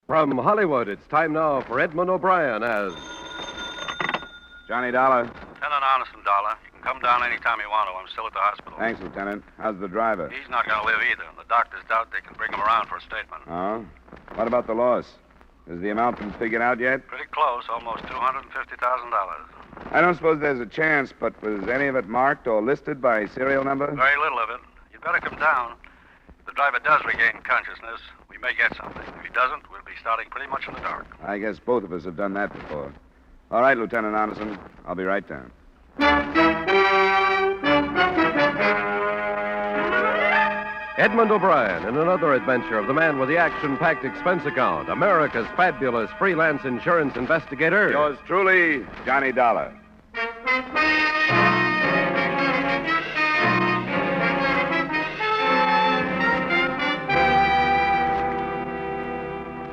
From Hollywood, it's time now for Edmond O'Brien as... Johnny Dollar. Lieutenant Anderson, Dollar. You can come down any time you want to. I'm still at the hospital. Thanks, Lieutenant. How's the driver? He's not going to live either. The doctors doubt they can bring him around for a statement. Oh? What about the loss? Has the amount been figured out yet? Pretty close, almost $250,000. I don't suppose there's a chance, but was any of it marked or listed by serial number? Very little of it. You'd better come down. If the driver does regain consciousness, we may get something. If he doesn't, we'll be starting pretty much in the dark. I guess both of us have done that before. All right, Lieutenant Anderson. I'll be right down. Edmond O'Brien in another adventure of the man with the action-packed expense account, America's fabulous freelance insurance investigator. Yours truly, Johnny Dollar.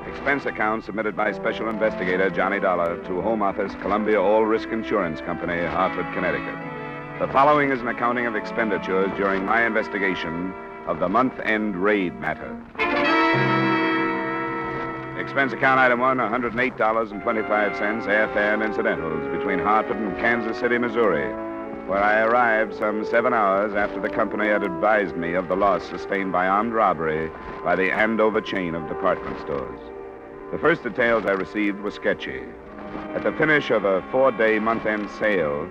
Expense account submitted by Special Investigator Johnny Dollar to Home Office, Columbia All Risk Insurance Company, Hartford, Connecticut. The following is an accounting of expenditures during my investigation of the month-end raid matter. Expense account item 1, $108.25, airfare and incidentals between Hartford and Kansas City, Missouri, where I arrived some 7 hours after the company had advised me of the loss sustained by armed robbery by the Andover chain of department stores. The first details I received were sketchy. At the finish of a 4-day month-end sale,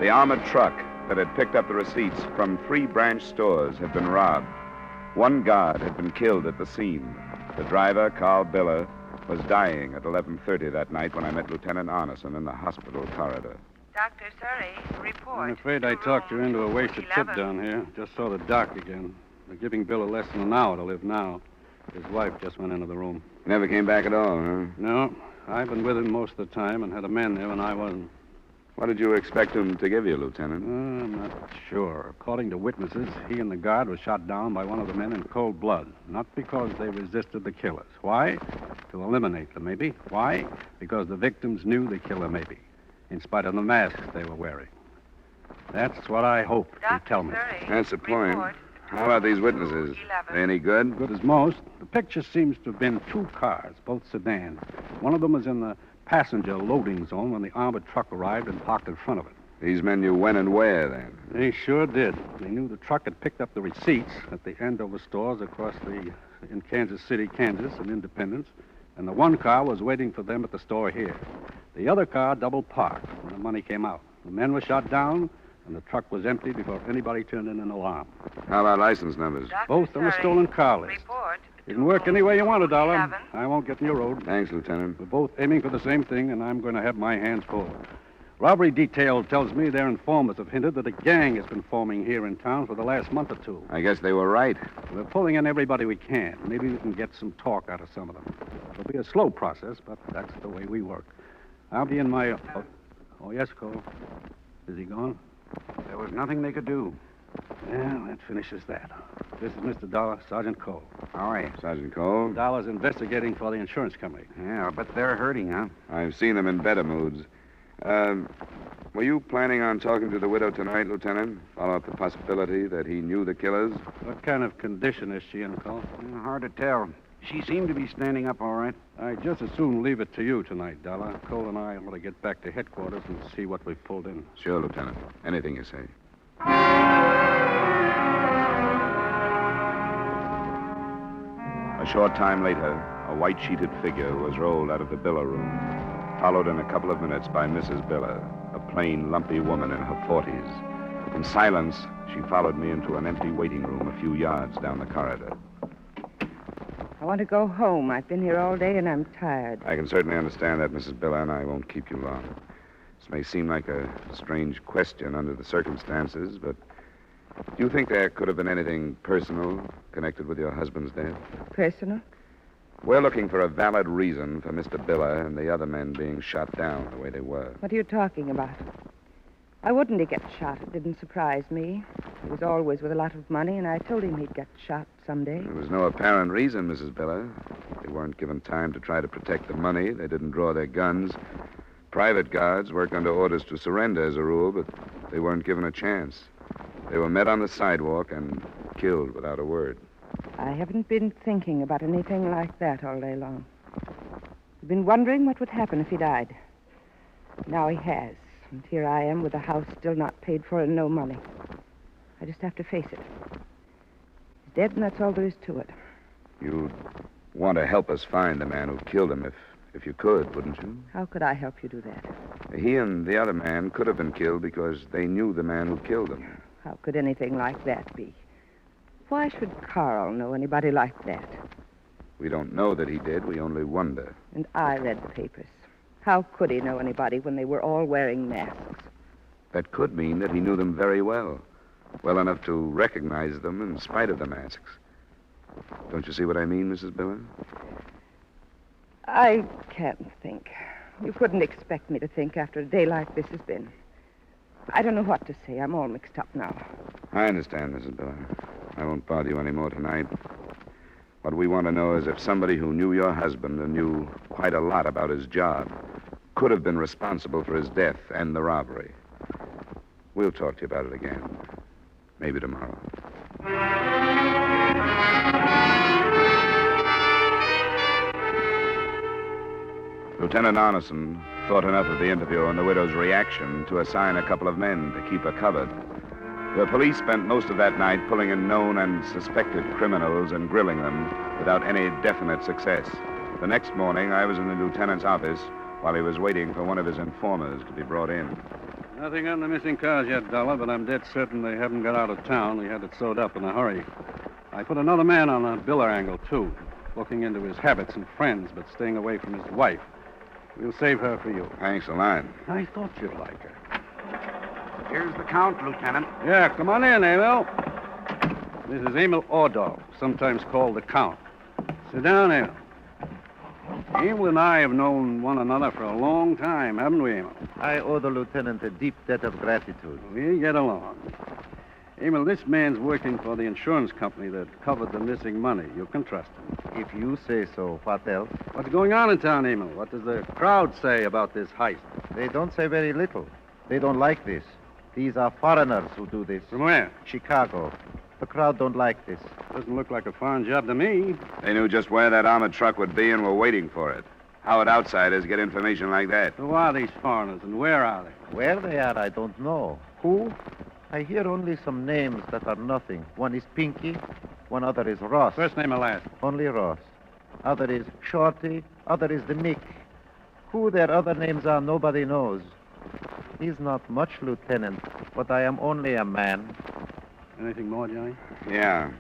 the armored truck that had picked up the receipts from 3 branch stores had been robbed. 1 guard had been killed at the scene. The driver, Carl Biller, was dying at 11:30 that night when I met Lieutenant Anderson in the hospital corridor. Dr. Surrey, report. I'm afraid I talked you into a wasted trip down here. Just saw the doc again. They're giving Biller less than an hour to live now. His wife just went into the room. He never came back at all, huh? No, I've been with him most of the time and had a man there when I wasn't. What did you expect him to give you, Lieutenant? I'm not sure. According to witnesses, he and the guard were shot down by one of the men in cold blood. Not because they resisted the killers. Why? To eliminate them, maybe. Why? Because the victims knew the killer, maybe, in spite of the masks they were wearing. That's what I hoped he'd tell me. That's the point. How about these witnesses? They any good? Good as most. The picture seems to have been 2 cars, both sedans. One of them was in the passenger loading zone when the armored truck arrived and parked in front of it. These men knew when and where, then? They sure did. They knew the truck had picked up the receipts at the Andover stores in Kansas City, Kansas, and Independence, and the 1 car was waiting for them at the store here. The other car double parked when the money came out. The men were shot down, and the truck was empty before anybody turned in an alarm. How about license numbers? Both on the stolen car list. Report. You can work any way you want, Dollar. 11. I won't get in your road. Thanks, Lieutenant. We're both aiming for the same thing, and I'm going to have my hands full. Robbery detail tells me their informers have hinted that a gang has been forming here in town for the last month or 2. I guess they were right. We're pulling in everybody we can. Maybe we can get some talk out of some of them. It'll be a slow process, but that's the way we work. I'll be in my... Oh, yes, Cole. Is he gone? There was nothing they could do. Well, that finishes that. This is Mr. Dollar, Sergeant Cole. All right. Sergeant Cole? Dollar's investigating for the insurance company. Yeah, but they're hurting, huh? I've seen them in better moods. Were you planning on talking to the widow tonight, Lieutenant? Follow up the possibility that he knew the killers? What kind of condition is she in, Cole? Hard to tell. She seemed to be standing up all right. I'd just as soon leave it to you tonight, Dollar. Cole and I want to get back to headquarters and see what we've pulled in. Sure, Lieutenant. Anything you say. A short time later, a white-sheeted figure was rolled out of the Biller room, followed in a couple of minutes by Mrs. Biller, a plain, lumpy woman in her 40s. In silence, she followed me into an empty waiting room a few yards down the corridor. I want to go home. I've been here all day and I'm tired. I can certainly understand that, Mrs. Biller, and I won't keep you long. This may seem like a strange question under the circumstances, but do you think there could have been anything personal connected with your husband's death? Personal? We're looking for a valid reason for Mr. Biller and the other men being shot down the way they were. What are you talking about? Why wouldn't he get shot? It didn't surprise me. He was always with a lot of money, and I told him he'd get shot someday. There was no apparent reason, Mrs. Biller. They weren't given time to try to protect the money. They didn't draw their guns. Private guards work under orders to surrender as a rule, but they weren't given a chance. They were met on the sidewalk and killed without a word. I haven't been thinking about anything like that all day long. I've been wondering what would happen if he died. Now he has. And here I am with the house still not paid for and no money. I just have to face it. He's dead, and that's all there is to it. You'd want to help us find the man who killed him if you could, wouldn't you? How could I help you do that? He and the other man could have been killed because they knew the man who killed them. How could anything like that be? Why should Carl know anybody like that? We don't know that he did. We only wonder. And I read the papers. How could he know anybody when they were all wearing masks? That could mean that he knew them very well. Well enough to recognize them in spite of the masks. Don't you see what I mean, Mrs. Biller? I can't think. You couldn't expect me to think after a day like this has been. I don't know what to say. I'm all mixed up now. I understand, Mrs. Biller. I won't bother you any more tonight. What we want to know is if somebody who knew your husband and knew quite a lot about his job could have been responsible for his death and the robbery. We'll talk to you about it again. Maybe tomorrow. Lieutenant Arneson thought enough of the interview and the widow's reaction to assign a couple of men to keep her covered. The police spent most of that night pulling in known and suspected criminals and grilling them without any definite success. The next morning, I was in the lieutenant's office while he was waiting for one of his informers to be brought in. Nothing on the missing cars yet, Dollar, but I'm dead certain they haven't got out of town. We had it sewed up in a hurry. I put another man on the Biller angle, too, looking into his habits and friends, but staying away from his wife. We'll save her for you. Thanks a lot. I thought you'd like her. Here's the count, Lieutenant. Yeah, come on in, Emil. This is Emil Ordov, sometimes called the Count. Sit down, Emil. Emil and I have known one another for a long time, haven't we, Emil? I owe the lieutenant a deep debt of gratitude. We get along. Emil, this man's working for the insurance company that covered the missing money. You can trust him. If you say so, what else? What's going on in town, Emil? What does the crowd say about this heist? They don't say very little. They don't like this. These are foreigners who do this. From where? Chicago. The crowd don't like this. Doesn't look like a foreign job to me. They knew just where that armored truck would be and were waiting for it. How would outsiders get information like that? Who are these foreigners and where are they? Where they are, I don't know. Who? I hear only some names that are nothing. One is Pinky, one other is Ross. First name or last? Only Ross. Other is Shorty, other is the Mick. Who their other names are, nobody knows. He's not much, Lieutenant, but I am only a man. Anything more, Johnny? Yeah.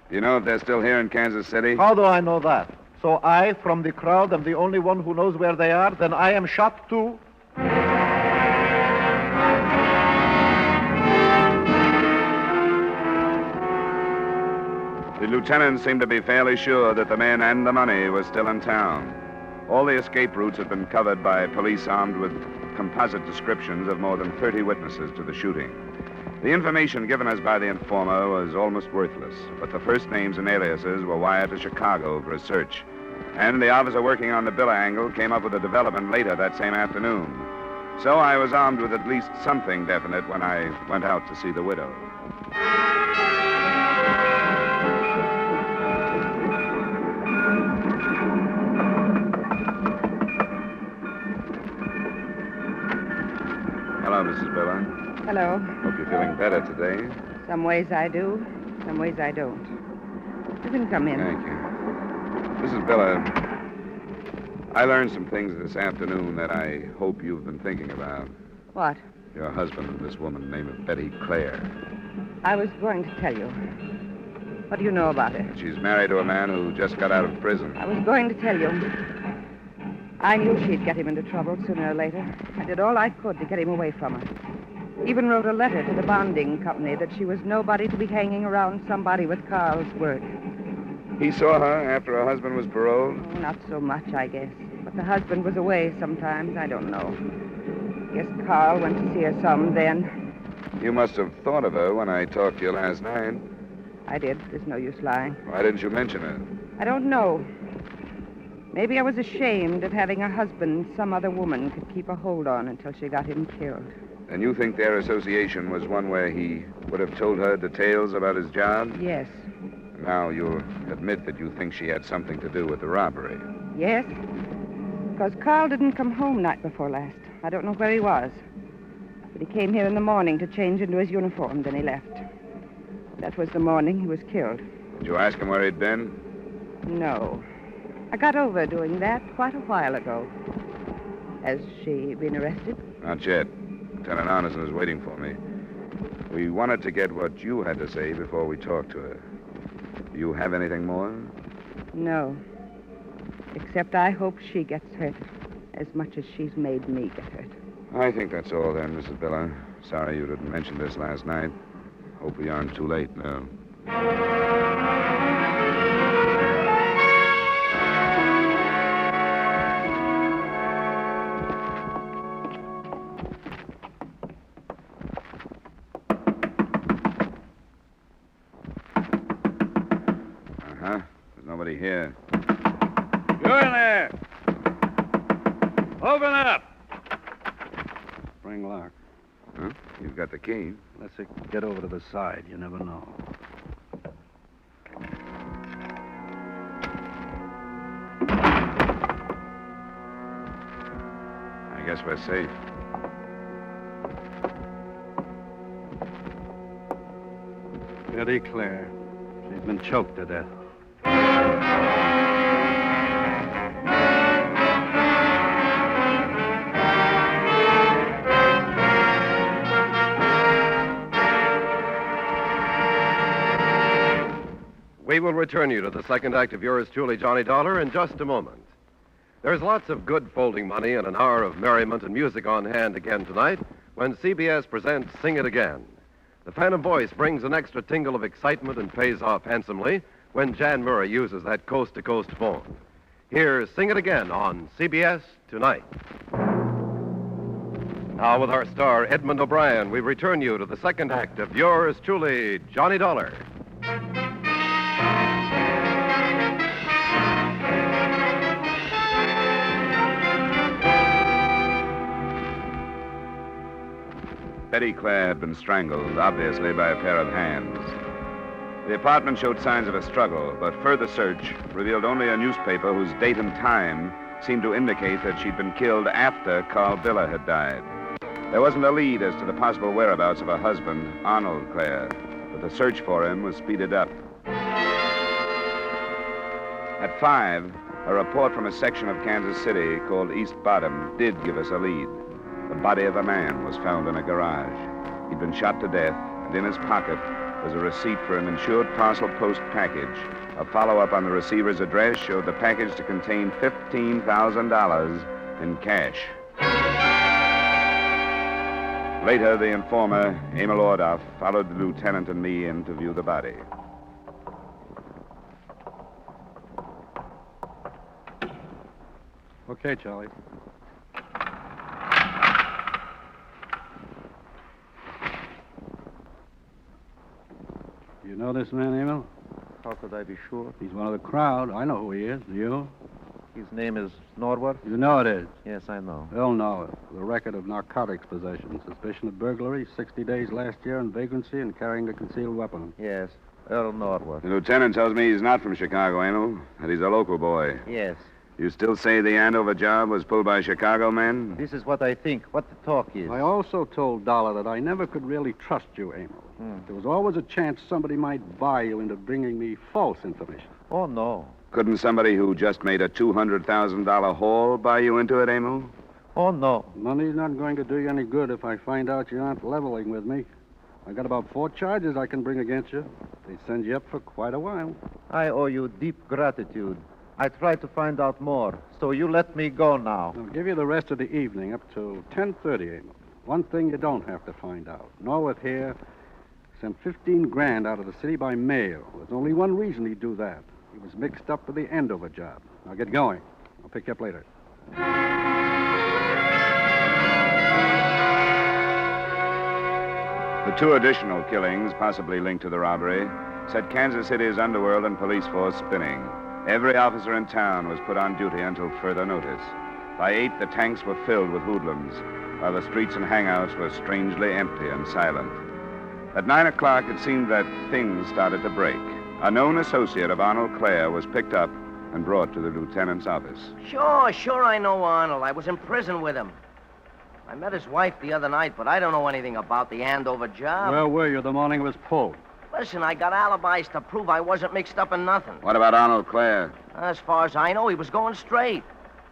Do you know if they're still here in Kansas City? How do I know that? So I, from the crowd, am the only one who knows where they are? Then I am shot, too? The lieutenant seemed to be fairly sure that the men and the money was still in town. All the escape routes had been covered by police armed with composite descriptions of more than 30 witnesses to the shooting. The information given us by the informer was almost worthless, but the first names and aliases were wired to Chicago for a search. And the officer working on the Biller angle came up with a development later that same afternoon. So I was armed with at least something definite when I went out to see the widow. Hello, Mrs. Biller. Hello. Hope you're feeling better today. Some ways I do, some ways I don't. You can come in. Thank you. Mrs. Biller, I learned some things this afternoon that I hope you've been thinking about. What? Your husband and this woman named Betty Clare. I was going to tell you. What do you know about her? She's married to a man who just got out of prison. I was going to tell you. I knew she'd get him into trouble sooner or later. I did all I could to get him away from her. Even wrote a letter to the bonding company that she was nobody to be hanging around somebody with Carl's work. He saw her after her husband was paroled? Oh, not so much, I guess. But the husband was away sometimes. I don't know. Guess Carl went to see her some then. You must have thought of her when I talked to you last night. I did. There's no use lying. Why didn't you mention her? I don't know. Maybe I was ashamed of having a husband some other woman could keep a hold on until she got him killed. And you think their association was one where he would have told her details about his job? Yes. Now, you'll admit that you think she had something to do with the robbery. Yes, because Carl didn't come home night before last. I don't know where he was. But he came here in the morning to change into his uniform, then he left. That was the morning he was killed. Did you ask him where he'd been? No. I got over doing that quite a while ago. Has she been arrested? Not yet. Lieutenant Anderson is waiting for me. We wanted to get what you had to say before we talked to her. Do you have anything more? No. Except I hope she gets hurt as much as she's made me get hurt. I think that's all then, Mrs. Biller. Sorry you didn't mention this last night. Hope we aren't too late now. There's nobody here. You're in there. Open up. Spring lock. Huh? You've got the key. Let's get over to the side. You never know. I guess we're safe. Pretty clear. She's been choked to death. We will return you to the second act of yours truly, Johnny Dollar, in just a moment. There's lots of good folding money and an hour of merriment and music on hand again tonight when CBS presents Sing It Again. The Phantom Voice brings an extra tingle of excitement and pays off handsomely when Jan Murray uses that coast-to-coast phone. Here's Sing It Again on CBS tonight. Now, with our star, Edmond O'Brien, we return you to the second act of yours truly, Johnny Dollar. Betty Clare had been strangled, obviously by a pair of hands. The apartment showed signs of a struggle, but further search revealed only a newspaper whose date and time seemed to indicate that she'd been killed after Carl Biller had died. There wasn't a lead as to the possible whereabouts of her husband, Arnold Clare, but the search for him was speeded up. At 5, a report from a section of Kansas City called East Bottom did give us a lead. The body of a man was found in a garage. He'd been shot to death, and in his pocket was a receipt for an insured parcel post package. A follow-up on the receiver's address showed the package to contain $15,000 in cash. Later, the informer, Emil Ordoff, followed the lieutenant and me in to view the body. Okay, Charlie. You know this man, Emil? How could I be sure? He's one of the crowd. I know who he is. Do you? His name is Norworth? You know it is. Yes, I know. They'll know it. The record of narcotics possession, suspicion of burglary, 60 days last year, and vagrancy and carrying a concealed weapon. Yes, Earl Norworth. The lieutenant tells me he's not from Chicago, Emil, that he's a local boy. Yes. You still say the Andover job was pulled by Chicago men? This is what I think, what the talk is. I also told Dollar that I never could really trust you, Emil. There was always a chance somebody might buy you into bringing me false information. Oh, no. Couldn't somebody who just made a $200,000 haul buy you into it, Emil? Oh, no. Money's not going to do you any good if I find out you aren't leveling with me. I got about 4 charges I can bring against you. They send you up for quite a while. I owe you deep gratitude. I tried to find out more, so you let me go now. I'll give you the rest of the evening up to 10:30, Emil. One thing you don't have to find out. Norworth here sent 15 grand out of the city by mail. There's only one reason he'd do that. He was mixed up with the Andover job. Now get going. I'll pick you up later. The 2 additional killings, possibly linked to the robbery, set Kansas City's underworld and police force spinning. Every officer in town was put on duty until further notice. By 8, the tanks were filled with hoodlums, while the streets and hangouts were strangely empty and silent. At 9 o'clock, it seemed that things started to break. A known associate of Arnold Clare was picked up and brought to the lieutenant's office. Sure I know Arnold. I was in prison with him. I met his wife the other night, but I don't know anything about the Andover job. Where were you the morning it was pulled? Listen, I got alibis to prove I wasn't mixed up in nothing. What about Arnold Clare? As far as I know, he was going straight.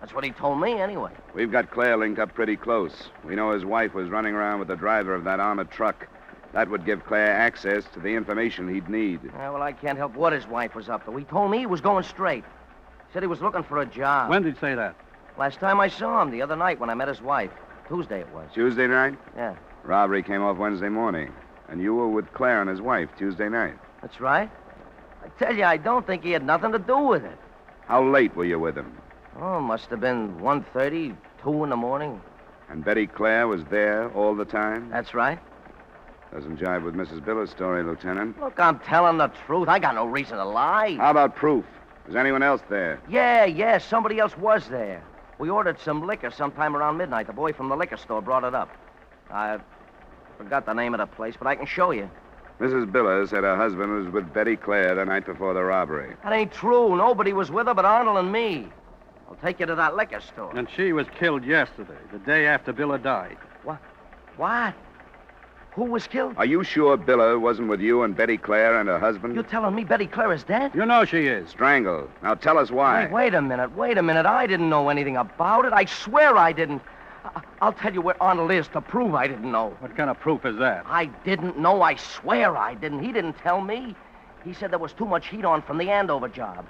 That's what he told me, anyway. We've got Clare linked up pretty close. We know his wife was running around with the driver of that armored truck. That would give Clare access to the information he'd need. Well, I can't help what his wife was up to. He told me he was going straight. Said he was looking for a job. When did he say that? Last time I saw him, the other night when I met his wife. Tuesday it was. Tuesday night? Yeah. Robbery came off Wednesday morning. And you were with Clare and his wife Tuesday night. That's right. I tell you, I don't think he had nothing to do with it. How late were you with him? Oh, must have been 1:30, 2 in the morning. And Betty Clare was there all the time? That's right. Doesn't jive with Mrs. Biller's story, Lieutenant. Look, I'm telling the truth. I got no reason to lie. How about proof? Was anyone else there? Yeah, somebody else was there. We ordered some liquor sometime around midnight. The boy from the liquor store brought it up. I forgot the name of the place, but I can show you. Mrs. Biller said her husband was with Betty Clare the night before the robbery. That ain't true. Nobody was with her but Arnold and me. I'll take you to that liquor store. And she was killed yesterday, the day after Biller died. What? Who was killed? Are you sure Biller wasn't with you and Betty Clare and her husband? You telling me Betty Clare is dead? You know she is. Strangled. Now tell us why. Wait a minute. I didn't know anything about it. I swear I didn't. I'll tell you where Arnold is to prove I didn't know. What kind of proof is that? I didn't know. I swear I didn't. He didn't tell me. He said there was too much heat on from the Andover job.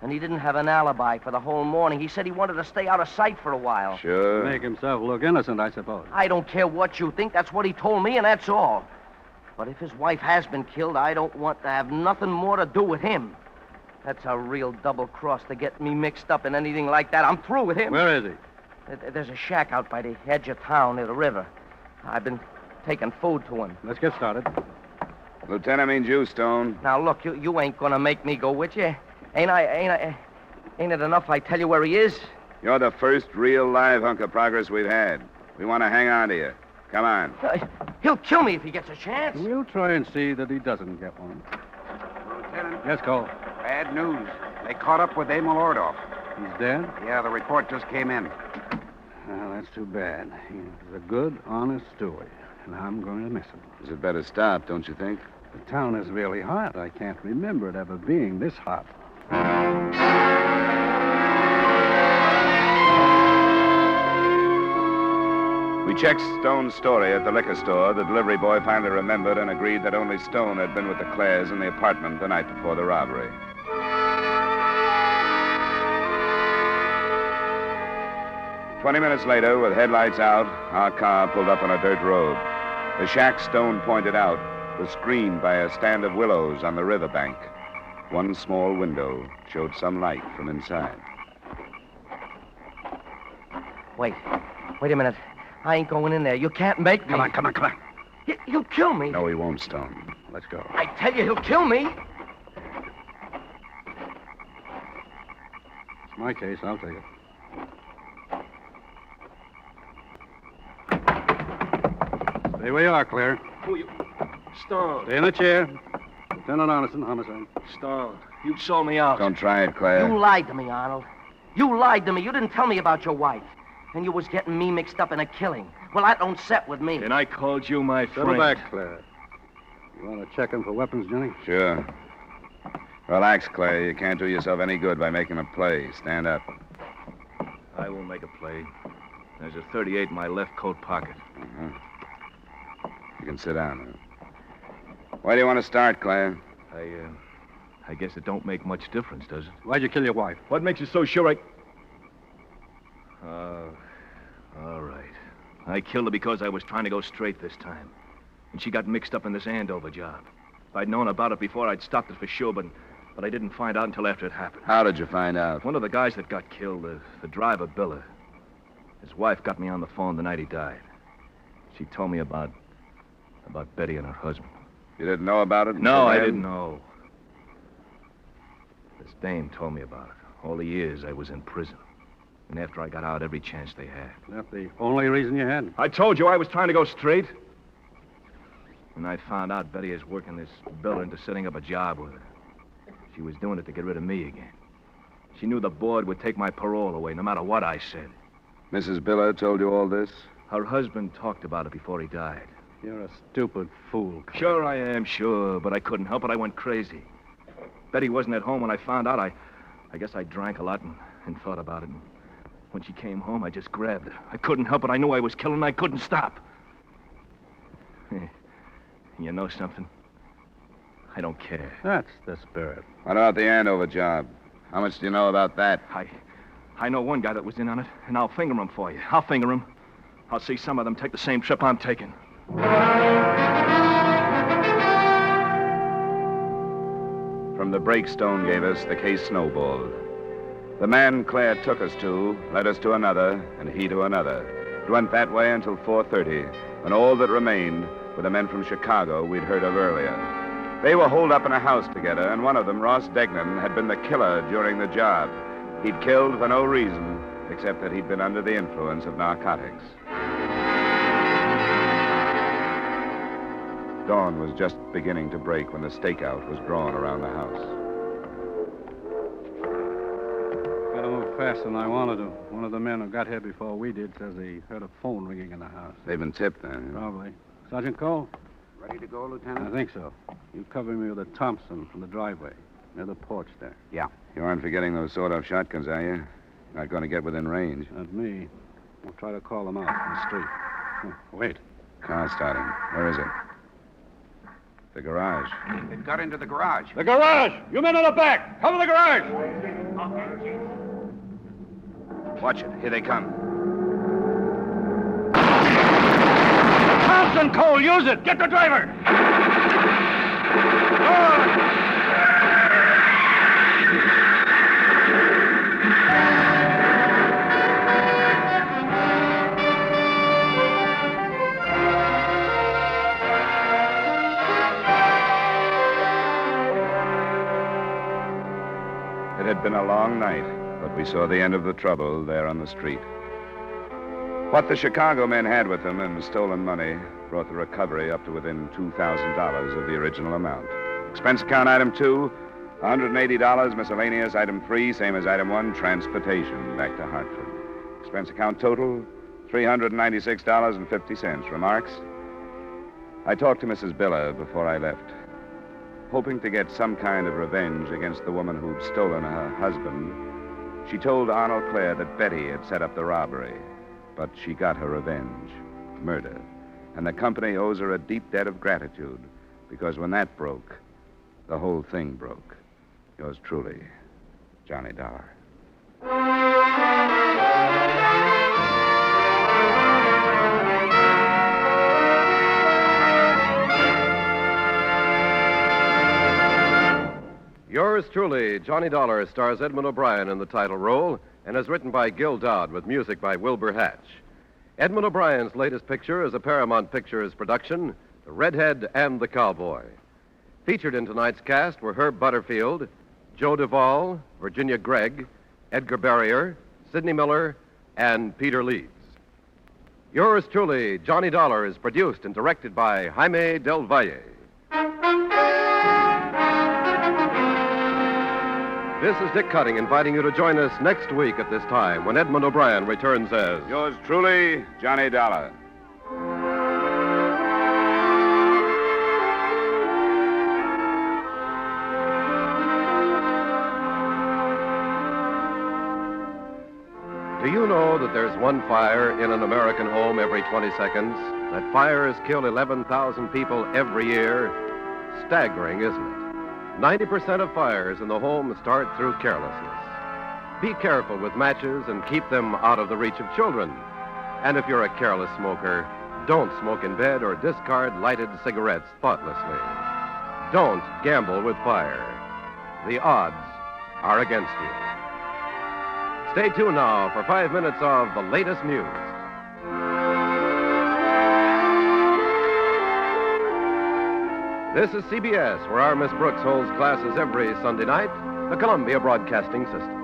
And he didn't have an alibi for the whole morning. He said he wanted to stay out of sight for a while. Sure. Make himself look innocent, I suppose. I don't care what you think. That's what he told me, and that's all. But if his wife has been killed, I don't want to have nothing more to do with him. That's a real double cross to get me mixed up in anything like that. I'm through with him. Where is he? There's a shack out by the edge of town near the river. I've been taking food to him. Let's get started. Lieutenant means you, Stone. Now, look, you ain't gonna make me go with you. Ain't it enough I tell you where he is? You're the first real live hunk of progress we've had. We want to hang on to you. Come on. He'll kill me if he gets a chance. We'll try and see that he doesn't get one. Lieutenant, Yes, Cole. bad news. They caught up with Emil Ordoff. He's dead? Yeah, the report just came in. Well, that's too bad. He was a good, honest story, and I'm going to miss him. Is it better stop, don't you think? The town is really hot. I can't remember it ever being this hot. We checked Stone's story at the liquor store. The delivery boy finally remembered and agreed that only Stone had been with the Clares in the apartment the night before the robbery. "20 minutes later, with headlights out, our car pulled up on a dirt road. The shack Stone pointed out was screened by a stand of willows on the riverbank. One small window showed some light from inside. Wait a minute. I ain't going in there. You can't make me. Come on. He'll kill me. No, he won't, Stone. Let's go. I tell you, he'll kill me. It's my case. I'll take it. Stay where you are, Claire. Who you? Stone. Stay in the chair. Lieutenant Anderson, homicide. Stone. You sold me out. Don't try it, Claire. You lied to me, Arnold. You lied to me. You didn't tell me about your wife. And you was getting me mixed up in a killing. Well, that don't set with me. And I called you my friend. Settle back, Claire. You want to check him for weapons, Johnny? Sure. Relax, Claire. You can't do yourself any good by making a play. Stand up. I won't make a play. There's a .38 in my left coat pocket. Uh-huh. You can sit down. Where do you want to start, Claire? I guess it don't make much difference, does it? Why'd you kill your wife? What makes you so sure all right. I killed her because I was trying to go straight this time. And she got mixed up in this Andover job. If I'd known about it before, I'd stopped it for sure, but I didn't find out until after it happened. How did you find out? One of the guys that got killed, the driver, Biller. His wife got me on the phone the night he died. She told me about Betty and her husband. You didn't know about it? No, I didn't know. This dame told me about it. All the years I was in prison. And after I got out, every chance they had. Is that the only reason you had? I told you I was trying to go straight. And I found out Betty is working this Biller into setting up a job with her. She was doing it to get rid of me again. She knew the board would take my parole away no matter what I said. Mrs. Biller told you all this? Her husband talked about it before he died. You're a stupid fool. Sure I am, sure, but I couldn't help it. I went crazy. Betty wasn't at home when I found out. I guess I drank a lot and thought about it. And when she came home, I just grabbed her. I couldn't help it. I knew I was killing her. I couldn't stop. You know something? I don't care. That's the spirit. What about the Andover job? How much do you know about that? I know one guy that was in on it, and I'll finger him for you. I'll finger him. I'll see some of them take the same trip I'm taking. From the break Stone gave us, the case snowballed. The man Claire took us to led us to another, and he to another. It went that way until 4:30, when all that remained were the men from Chicago we'd heard of earlier. They were holed up in a house together, and one of them, Ross Degnan, had been the killer during the job. He'd killed for no reason, except that he'd been under the influence of narcotics. Dawn was just beginning to break when the stakeout was drawn around the house. Gotta move faster than I wanted to. One of the men who got here before we did says he heard a phone ringing in the house. They've been tipped, then. Probably. Sergeant Cole? Ready to go, Lieutenant? I think so. You cover me with a Thompson from the driveway, near the porch there. Yeah. You aren't forgetting those sawed-off shotguns, are you? Not going to get within range. Not me. We'll try to call them out from the street. Wait. Car starting. Where is it? The garage. It got into the garage. The garage! You men in the back! Cover the garage! Watch it. Here they come. Thompson, Cole, use it! Get the driver! It had been a long night, but we saw the end of the trouble there on the street. What the Chicago men had with them and stolen money brought the recovery up to within $2,000 of the original amount. Expense account item 2, $180. Miscellaneous item 3, same as item 1, transportation back to Hartford. Expense account total, $396.50. Remarks? I talked to Mrs. Biller before I left, hoping to get some kind of revenge against the woman who'd stolen her husband. She told Arnold Clare that Betty had set up the robbery, but she got her revenge, murder. And the company owes her a deep debt of gratitude, because when that broke, the whole thing broke. Yours truly, Johnny Dollar. Yours truly, Johnny Dollar, stars Edmond O'Brien in the title role and is written by Gil Dodd with music by Wilbur Hatch. Edmond O'Brien's latest picture is a Paramount Pictures production, The Redhead and the Cowboy. Featured in tonight's cast were Herb Butterfield, Joe Duvall, Virginia Gregg, Edgar Barrier, Sidney Miller, and Peter Leeds. Yours truly, Johnny Dollar, is produced and directed by Jaime Del Valle. This is Dick Cutting inviting you to join us next week at this time when Edmond O'Brien returns as... Yours truly, Johnny Dollar. Do you know that there's one fire in an American home every 20 seconds? That fires kill 11,000 people every year? Staggering, isn't it? 90% of fires in the home start through carelessness. Be careful with matches and keep them out of the reach of children. And if you're a careless smoker, don't smoke in bed or discard lighted cigarettes thoughtlessly. Don't gamble with fire. The odds are against you. Stay tuned now for 5 minutes of the latest news. This is CBS, where our Miss Brooks holds classes every Sunday night, the Columbia Broadcasting System.